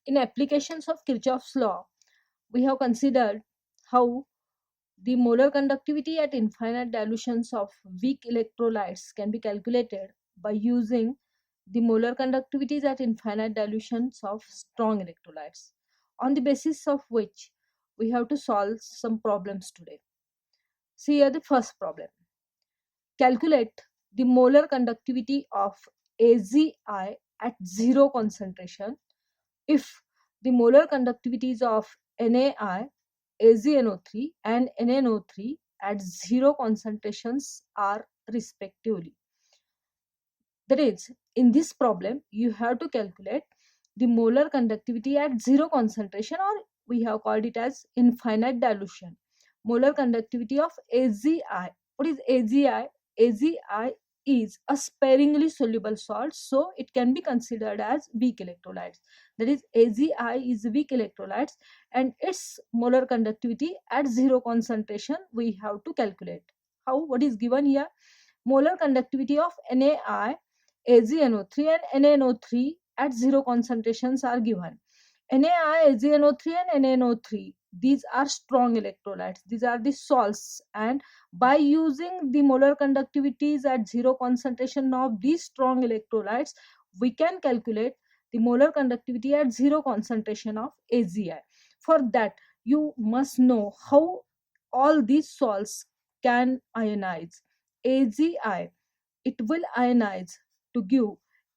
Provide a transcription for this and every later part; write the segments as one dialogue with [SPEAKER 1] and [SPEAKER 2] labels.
[SPEAKER 1] In applications of Kirchhoff's law, we have considered how the molar conductivity at infinite dilutions of weak electrolytes can be calculated by using the molar conductivities at infinite dilutions of strong electrolytes, on the basis of which we have to solve some problems today. See here the first problem. Calculate the molar conductivity of AgI at zero concentration if the molar conductivities of NaI, AgNO3 and NaNO3 at zero concentrations are respectively. That is, in this problem, you have to calculate the molar conductivity at zero concentration, or we have called it as infinite dilution. Molar conductivity of AgI. What is AgI? AgI is a sparingly soluble salt, so it can be considered as weak electrolytes. That is, AgI is weak electrolytes, and its molar conductivity at zero concentration we have to calculate. How? What is given here? Molar conductivity of NaI, AgNO3 and NaNO3 at zero concentrations are given. NaI, AgNO3 and NaNO3, these are strong electrolytes. These are the salts, and by using the molar conductivities at zero concentration of these strong electrolytes, we can calculate the molar conductivity at zero concentration of AgI. For that, you must know how all these salts can ionize. AgI, it will ionize to give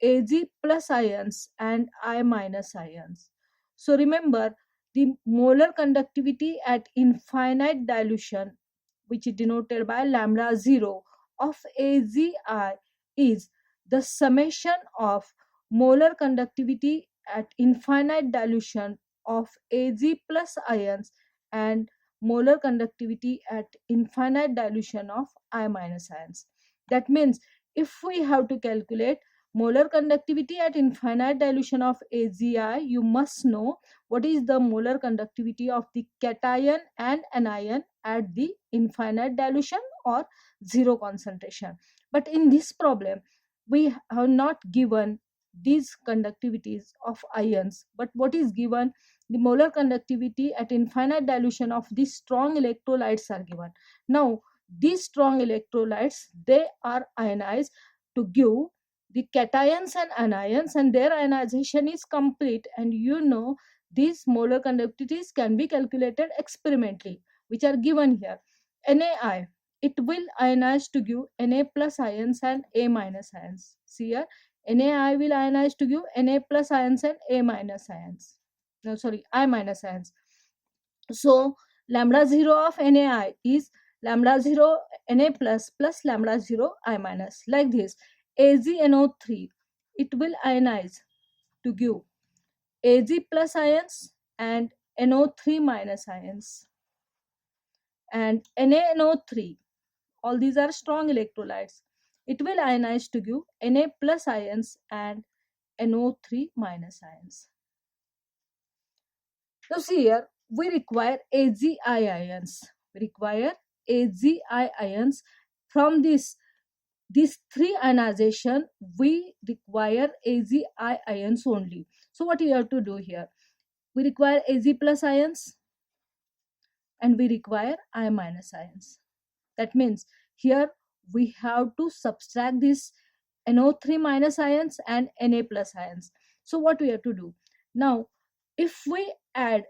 [SPEAKER 1] Ag plus ions and I minus ions. So remember, the molar conductivity at infinite dilution, which is denoted by lambda 0 of AgI, is the summation of molar conductivity at infinite dilution of Ag plus ions and molar conductivity at infinite dilution of I minus ions. That means if we have to calculate molar conductivity at infinite dilution of AgI, you must know what is the molar conductivity of the cation and anion at the infinite dilution or zero concentration. But in this problem, we have not given these conductivities of ions, but what is given, the molar conductivity at infinite dilution of these strong electrolytes are given. Now these strong electrolytes, they are ionized to give the cations and anions, and their ionization is complete, and you know these molar conductivities can be calculated experimentally, which are given here. NaI, it will ionize to give Na plus ions and A minus ions. See here, NaI will ionize to give Na plus ions and A minus ions. No, sorry, I minus ions. So lambda 0 of NaI is lambda 0 Na plus lambda 0 I minus. Like this, AgNO3, it will ionize to give Ag plus ions and NO3 minus ions. And NaNO3, all these are strong electrolytes. It will ionize to give Na plus ions and NO3 minus ions. So see here, we require AgI ions. We require AgI ions. From these three ionization, we require AgI ions only. So what you have to do here? We require Ag plus ions and we require I minus ions. That means here we have to subtract this NO3 minus ions and Na plus ions. So what we have to do? Now, if we add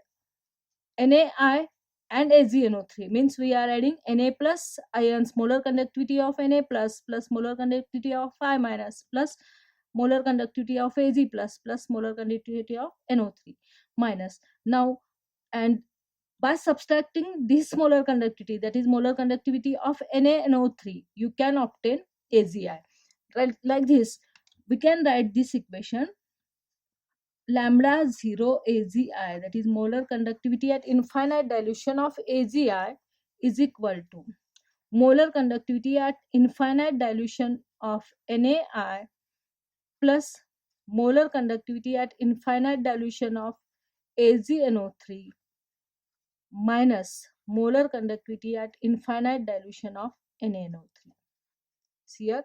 [SPEAKER 1] NaI and AgNO3, means we are adding Na plus ions, molar conductivity of Na plus molar conductivity of I minus plus molar conductivity of Ag plus molar conductivity of NO3 minus. Now, and by subtracting this molar conductivity, that is molar conductivity of NaNO3, you can obtain AgI. Right, like this, we can write this equation: lambda 0 AgI, that is molar conductivity at infinite dilution of AgI, is equal to molar conductivity at infinite dilution of NaI plus molar conductivity at infinite dilution of AgNO3 minus molar conductivity at infinite dilution of NaNO3. See here,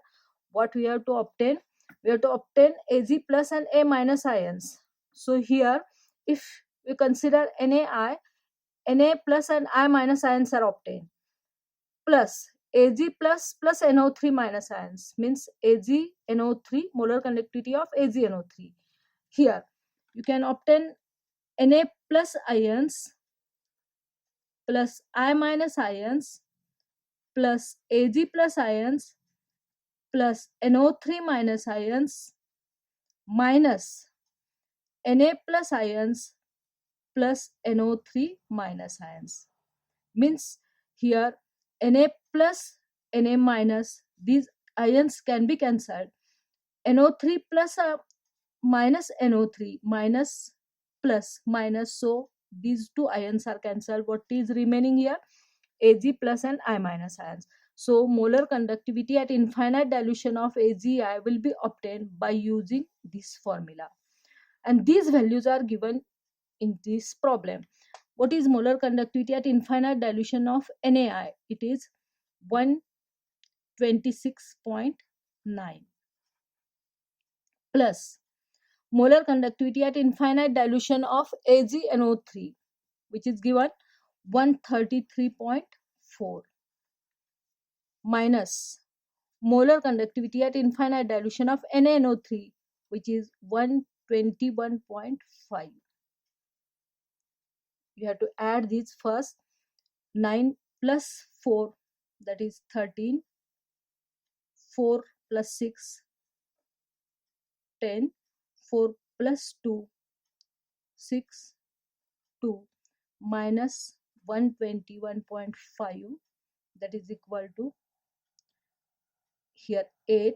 [SPEAKER 1] what we have to obtain? We have to obtain Ag plus and A minus ions. So here if we consider NaI, Na plus and I minus ions are obtained, plus Ag plus NO3 minus ions means AgNO3, molar conductivity of AgNO3. Here you can obtain Na plus ions plus I minus ions plus Ag plus ions plus NO3 minus ions minus Na plus ions plus NO3 minus ions. Means here Na plus Na minus, these ions can be cancelled. NO3 plus minus NO3 minus plus minus, so these two ions are cancelled. What is remaining here? Ag plus and I minus ions. So molar conductivity at infinite dilution of AgI will be obtained by using this formula, and these values are given in this problem. What is molar conductivity at infinite dilution of NaI? It is 126.9 plus molar conductivity at infinite dilution of AgNO3, which is given 133.4, minus molar conductivity at infinite dilution of NaNO3, which is 121.5. You have to add these first. 9 plus 4, that is 13. 4 plus 6, 10. 4 plus 2, 6. 2 minus 121.5, that is equal to here 8.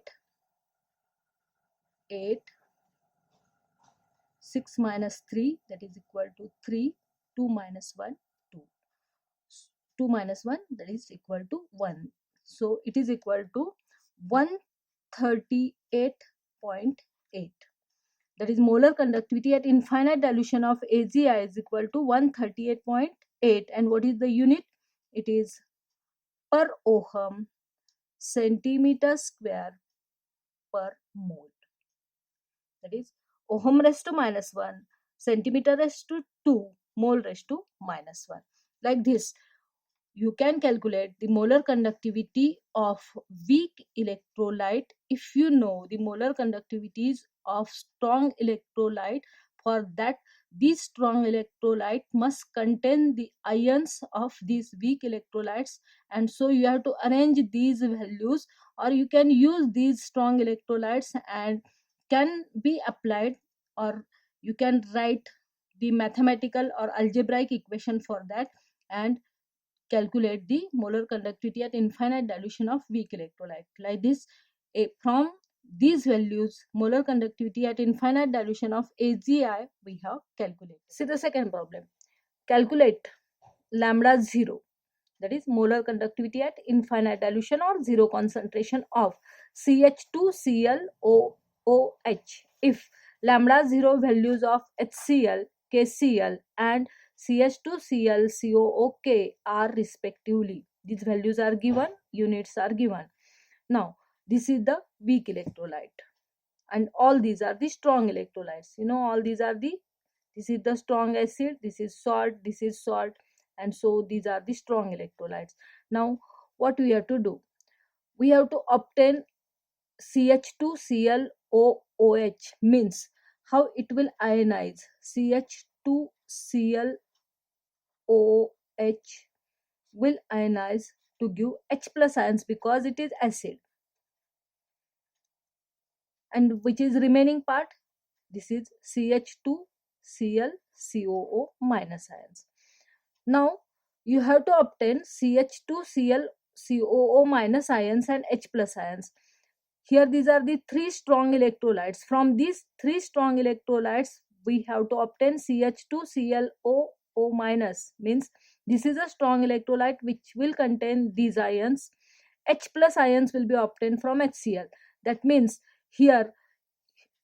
[SPEAKER 1] 6 minus 3, that is equal to 3. 2 minus 1, 2. 2 minus 1, that is equal to 1. So it is equal to 138.8. That is molar conductivity at infinite dilution of AgI is equal to 138.8. And what is the unit? It is per ohm centimeter square per mole. That is ohm raised to minus 1, centimeter raised to 2, mole raised to minus 1. Like this, you can calculate the molar conductivity of weak electrolyte if you know the molar conductivities of strong electrolyte. For that, this strong electrolyte must contain the ions of these weak electrolytes, and so you have to arrange these values, or you can use these strong electrolytes and can be applied, or you can write the mathematical or algebraic equation for that and calculate the molar conductivity at infinite dilution of weak electrolyte. Like this, from these values, molar conductivity at infinite dilution of AgI we have calculated. See the second problem. Calculate lambda 0, that is molar conductivity at infinite dilution or zero concentration of CH2ClOOH if lambda 0 values of HCl, KCl and CH2ClCOOK are respectively. These values are given, units are given. Now this is the weak electrolyte and all these are the strong electrolytes. You know, all these are the, this is the strong acid, this is salt, and so these are the strong electrolytes. Now what we have to do? We have to obtain CH2ClOOH, means how it will ionize. CH2ClOOH will ionize to give H plus ions because it is acid. And which is remaining part? This is CH2ClCOO minus ions. Now you have to obtain CH2ClCOO minus ions and H plus ions. Here these are the three strong electrolytes. From these three strong electrolytes we have to obtain CH2ClOO minus, means this is a strong electrolyte which will contain these ions. H plus ions will be obtained from HCl. That means here,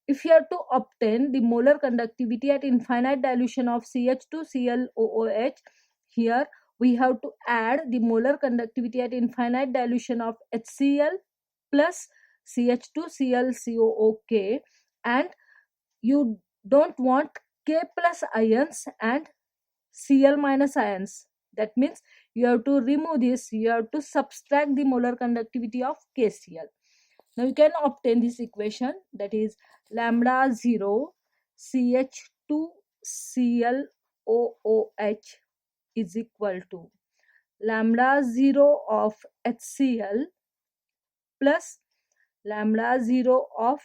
[SPEAKER 1] if you have to obtain the molar conductivity at infinite dilution of CH2ClOOH, here we have to add the molar conductivity at infinite dilution of HCl plus CH2ClCOOK, and you don't want K plus ions and Cl minus ions. That means you have to remove this, you have to subtract the molar conductivity of KCl. Now you can obtain this equation, that is lambda 0 CH2ClOOH is equal to lambda 0 of HCl plus lambda 0 of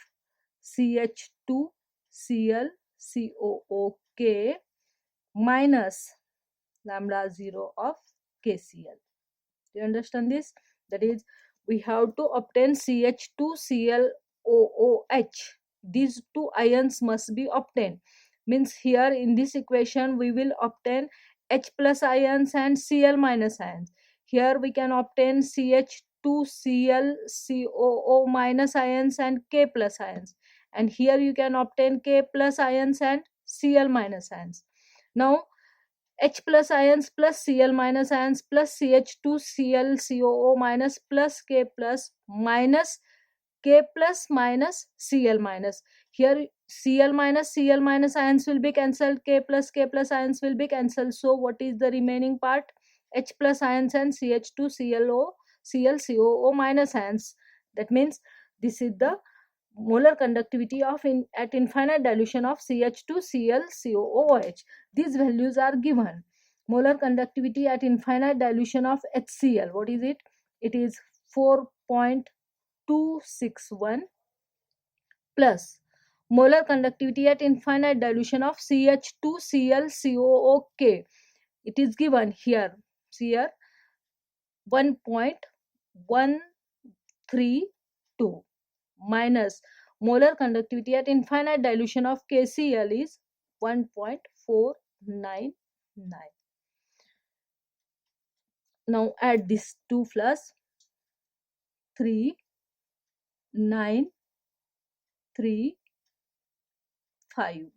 [SPEAKER 1] CH2ClCOOK minus lambda 0 of KCl. Do you understand this? That is, we have to obtain CH2ClOOH. These two ions must be obtained. Means here in this equation we will obtain H plus ions and Cl minus ions. Here we can obtain CH2ClCOO minus ions and K plus ions. And here you can obtain K plus ions and Cl minus ions. Now H plus ions plus Cl minus ions plus CH2ClCOO minus plus K plus minus Cl minus. Here Cl minus ions will be cancelled, K plus ions will be cancelled. So what is the remaining part? H plus ions and CH2ClCOO minus ions. That means this is the molar conductivity of at infinite dilution of CH2ClCOOH. These values are given. Molar conductivity at infinite dilution of HCl, what is it? It is 4.261 plus molar conductivity at infinite dilution of CH2ClCOOK. It is given here 1.132 minus molar conductivity at infinite dilution of KCl is 1.499. Now add this 2 plus 3, 9, 3, 5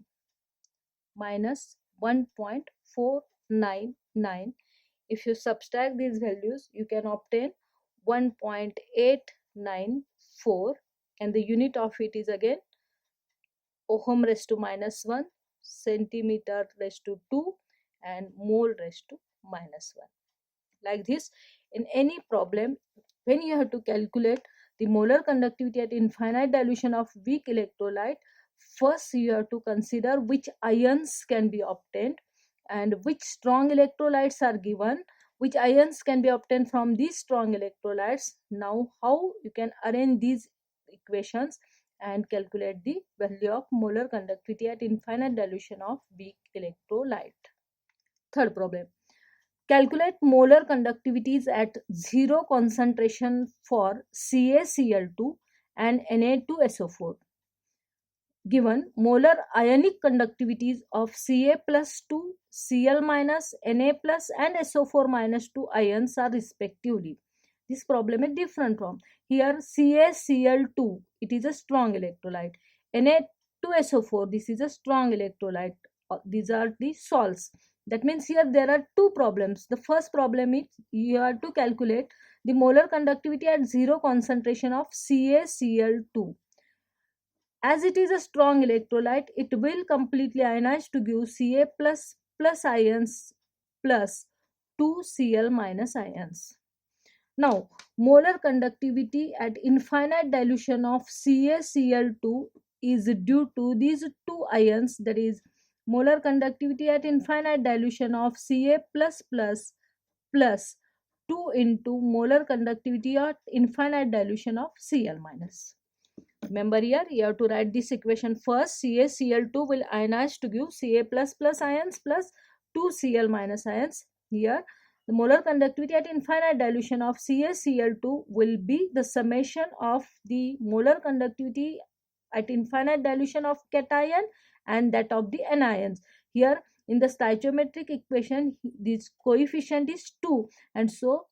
[SPEAKER 1] minus 1.499. If you subtract these values, you can obtain 1.894, and the unit of it is again ohm raised to minus 1, centimeter raised to 2, and mole raised to minus 1. Like this, in any problem, when you have to calculate the molar conductivity at infinite dilution of weak electrolyte, first you have to consider which ions can be obtained and which strong electrolytes are given, which ions can be obtained from these strong electrolytes. Now how you can arrange these equations and calculate the value of molar conductivity at infinite dilution of weak electrolyte. Third problem. Calculate molar conductivities at zero concentration for CaCl2 and Na2SO4. Given molar ionic conductivities of Ca plus 2, Cl minus, Na plus and SO4 minus 2 ions are respectively. This problem is different from here. CaCl2, it is a strong electrolyte. Na2SO4, this is a strong electrolyte. These are the salts. That means here there are two problems. The first problem is you have to calculate the molar conductivity at zero concentration of CaCl2. As it is a strong electrolyte, it will completely ionize to give Ca plus ions plus 2 Cl minus ions. Now, molar conductivity at infinite dilution of CaCl2 is due to these two ions, that is molar conductivity at infinite dilution of Ca plus 2 into molar conductivity at infinite dilution of Cl minus. Remember here you have to write this equation first. CaCl2 will ionize to give Ca plus ions plus 2 Cl minus ions. Here the molar conductivity at infinite dilution of CaCl2 will be the summation of the molar conductivity at infinite dilution of cation and that of the anions. Here in the stoichiometric equation this coefficient is 2, and so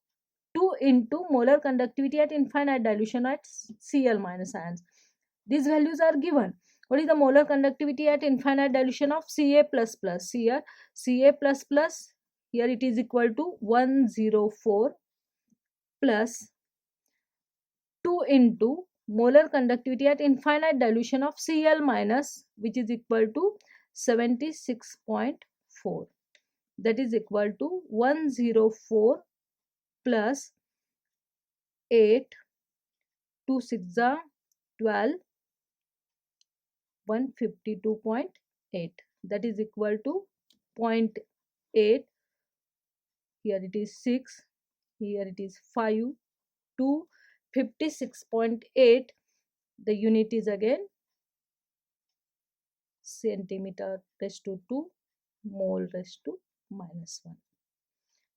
[SPEAKER 1] 2 into molar conductivity at infinite dilution at Cl minus ions. These values are given. What is the molar conductivity at infinite dilution of Ca plus plus? Here Ca plus plus, here it is equal to 104 plus 2 into molar conductivity at infinite dilution of Cl minus, which is equal to 76.4. That is equal to 104 plus 8, 2 6 are 12, 152.8. That is equal to 0.8. Here it is 6, here it is 5, 2, 56.8. The unit is again centimeter raised to 2, mole raised to -1.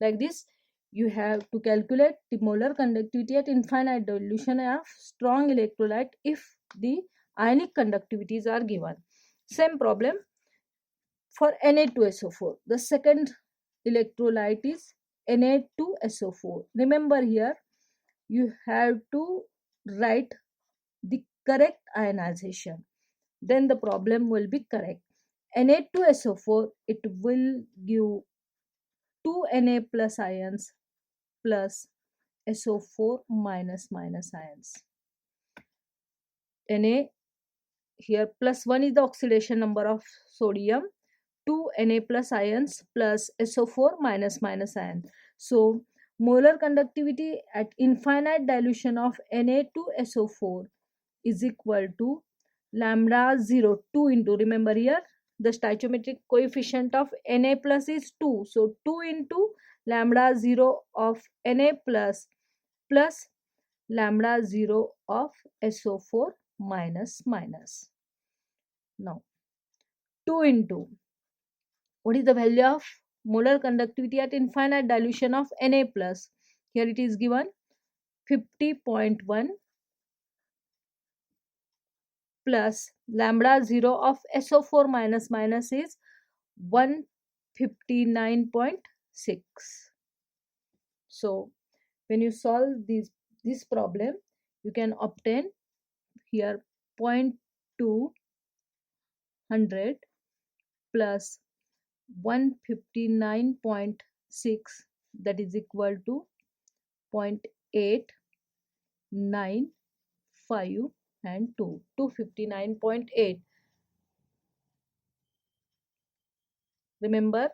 [SPEAKER 1] Like this, you have to calculate the molar conductivity at infinite dilution of strong electrolyte if the ionic conductivities are given. Same problem for Na2SO4. The second electrolyte is Na2SO4. Remember here, you have to write the correct ionization. Then the problem will be correct. Na2SO4, it will give 2 Na plus ions plus SO4 minus ions. Na, here plus 1 is the oxidation number of sodium, 2 Na plus ions plus SO4 minus ions. So molar conductivity at infinite dilution of Na2SO4 is equal to lambda 0, 2 into, remember here the stoichiometric coefficient of Na plus is 2, so 2 into lambda 0 of Na plus lambda 0 of SO4 minus. Now 2 into, what is the value of molar conductivity at infinite dilution of Na plus? Here it is given 50.1 plus lambda 0 of SO4 minus is 159.6. So when you solve this problem, you can obtain here 0.200 plus 159.6, that is equal to 0.895 and 259.8. Remember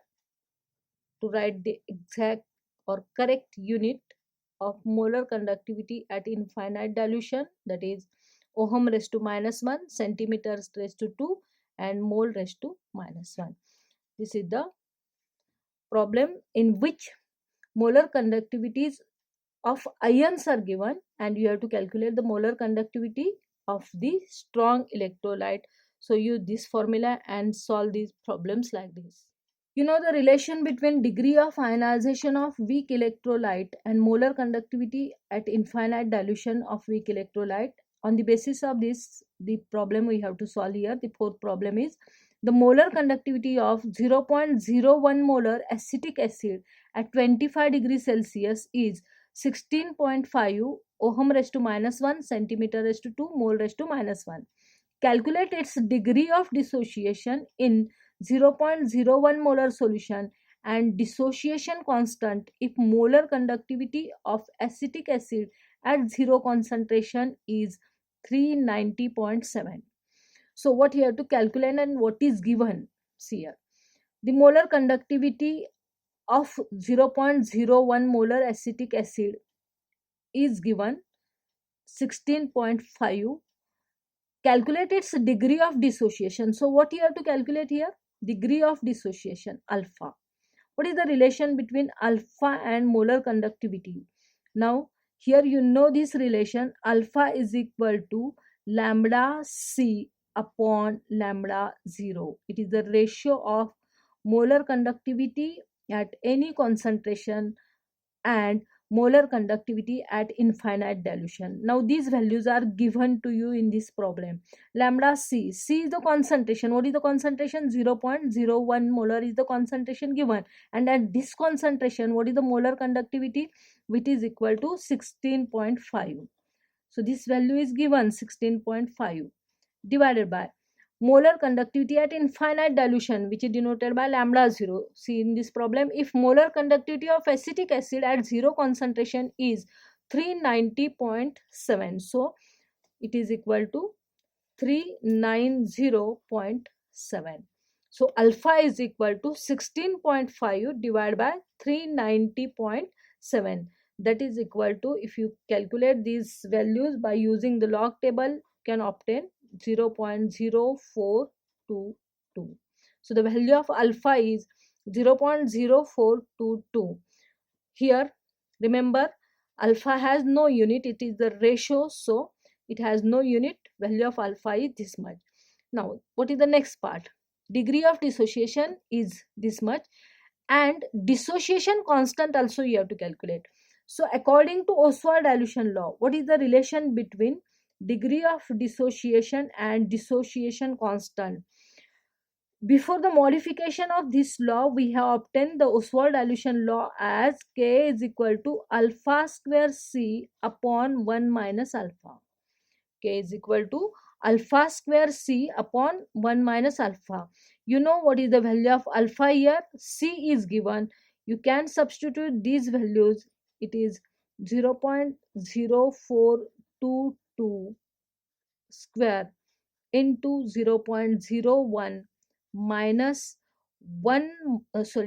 [SPEAKER 1] to write the exact or correct unit of molar conductivity at infinite dilution, that is ohm raised to -1, centimeters raised to 2 and mole raised to -1. This is the problem in which molar conductivities of ions are given and you have to calculate the molar conductivity of the strong electrolyte. So use this formula and solve these problems like this. You know the relation between degree of ionization of weak electrolyte and molar conductivity at infinite dilution of weak electrolyte. On the basis of this, the problem we have to solve here, the fourth problem is the molar conductivity of 0.01 molar acetic acid at 25 degrees Celsius is 16.5 ohm raised to -1, centimeter raised to 2, mole raised to -1. Calculate its degree of dissociation in 0.01 molar solution and dissociation constant if molar conductivity of acetic acid at 0 concentration is 390.7. So what you have to calculate and what is given? See here, the molar conductivity of 0.01 molar acetic acid is given 16.5. Calculate its degree of dissociation. So what you have to calculate here? Degree of dissociation, alpha. What is the relation between alpha and molar conductivity? Now here you know this relation, alpha is equal to lambda c upon lambda 0. It is the ratio of molar conductivity at any concentration and molar conductivity at infinite dilution. Now these values are given to you in this problem. Lambda c is the concentration. What is the concentration? 0.01 molar is the concentration given, and at this concentration what is the molar conductivity, which is equal to 16.5. So this value is given 16.5 divided by molar conductivity at infinite dilution, which is denoted by lambda 0. See in this problem, if molar conductivity of acetic acid at 0 concentration is 390.7, so it is equal to 390.7. So alpha is equal to 16.5 divided by 390.7. That is equal to, if you calculate these values by using the log table, you can obtain 0.0422. So the value of alpha is 0.0422. Here, remember, alpha has no unit, it is the ratio, so it has no unit. Value of alpha is this much. Now, what is the next part? Degree of dissociation is this much, and dissociation constant also you have to calculate. So, according to Oswald dilution law, what is the relation between degree of dissociation and dissociation constant? Before the modification of this law, we have obtained the Oswald dilution law as K is equal to alpha square C upon 1 minus alpha. K is equal to alpha square C upon 1 minus alpha. You know what is the value of alpha here? C is given. You can substitute these values. It is 0.0422 square into 0.01 minus 1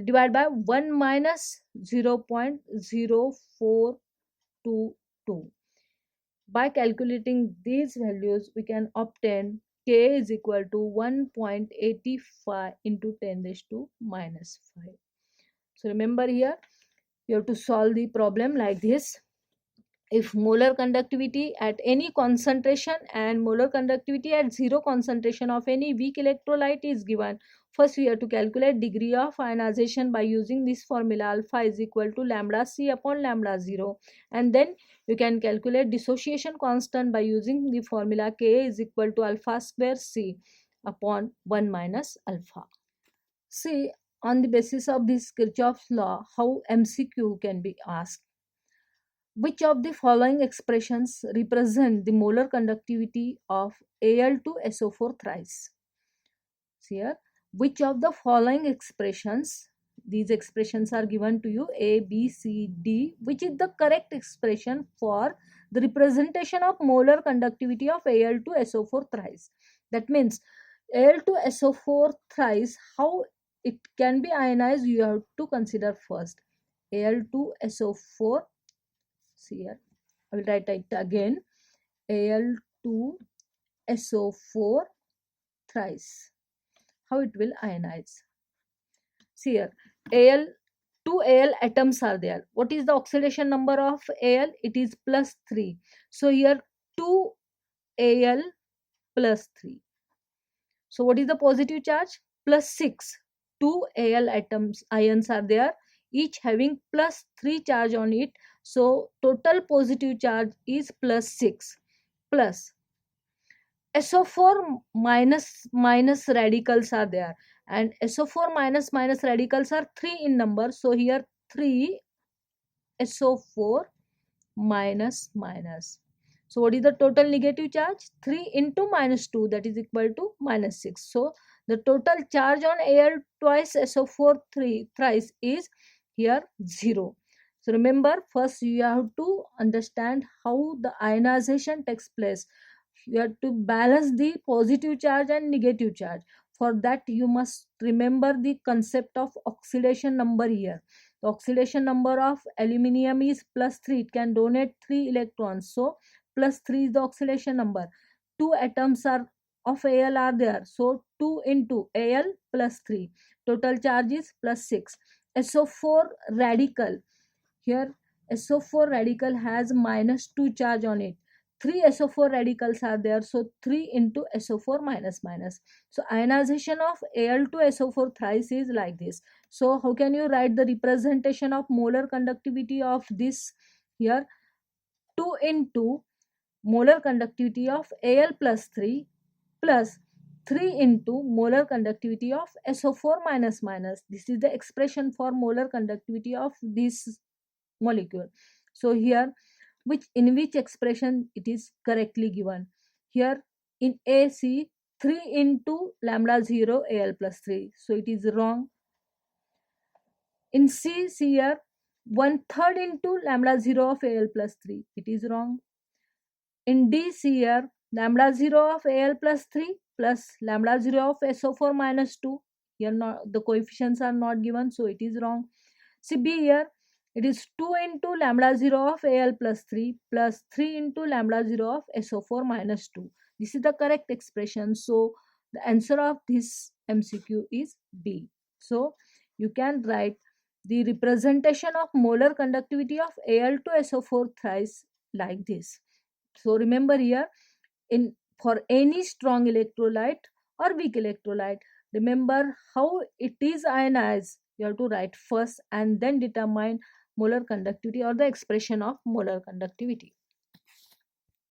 [SPEAKER 1] divided by 1 minus 0.0422. By calculating these values, we can obtain K is equal to 1.85 into 10 raised to minus 5. So remember here, you have to solve the problem like this. If molar conductivity at any concentration and molar conductivity at zero concentration of any weak electrolyte is given, first we have to calculate degree of ionization by using this formula. Alpha is equal to lambda c upon lambda 0, and then you can calculate dissociation constant by using the formula K is equal to alpha square C upon 1 minus alpha. See, on the basis of this Kirchhoff's law, how MCQ can be asked. Which of the following expressions represent the molar conductivity of Al2SO4 thrice? Here, which of the following expressions, these expressions are given to you, A, B, C, D, which is the correct expression for the representation of molar conductivity of Al2SO4 thrice? That means Al2SO4 thrice, how it can be ionized, you have to consider first. Al2SO4, see here, I will write it again, Al2SO4 thrice. How it will ionize? See here, two Al atoms are there. What is the oxidation number of Al? It is plus 3. So here 2 Al plus 3. So what is the positive charge? Plus 6. 2 Al ions are there, each having plus 3 charge on it. So total positive charge is plus 6, plus SO4 minus radicals are there, and SO4 minus radicals are 3 in number. So here 3 SO4 minus. So what is the total negative charge? 3 into minus 2, that is equal to minus 6. So the total charge on Al twice SO4 thrice is here 0. So remember, first you have to understand how the ionization takes place. You have to balance the positive charge and negative charge. For that you must remember the concept of oxidation number here. The oxidation number of aluminium is plus 3. It can donate 3 electrons. So plus 3 is the oxidation number. 2 atoms are of Al are there. So 2 into Al plus 3. Total charge is plus 6. SO4 radical. Here SO4 radical has minus 2 charge on it. 3 SO4 radicals are there. So 3 into SO4 minus. So ionization of Al2SO4 thrice is like this. So how can you write the representation of molar conductivity of this? Here 2 into molar conductivity of Al plus 3 plus 3 into molar conductivity of SO4 minus. This is the expression for molar conductivity of this molecule. So here, in which expression it is correctly given? Here in AC, 3 into lambda 0 Al plus 3. So it is wrong. In C, here 1/3 into lambda 0 of Al plus 3. It is wrong. In D, here lambda 0 of Al plus 3 plus lambda 0 of SO4 minus 2. Here not, the coefficients are not given, so it is wrong. See B here, it is 2 into lambda 0 of Al plus 3 plus 3 into lambda 0 of SO4 minus 2. This is the correct expression. So the answer of this MCQ is B. So you can write the representation of molar conductivity of Al to SO4 thrice like this. So remember here, in for any strong electrolyte or weak electrolyte, remember how it is ionized. You have to write first and then determine molar conductivity or the expression of molar conductivity.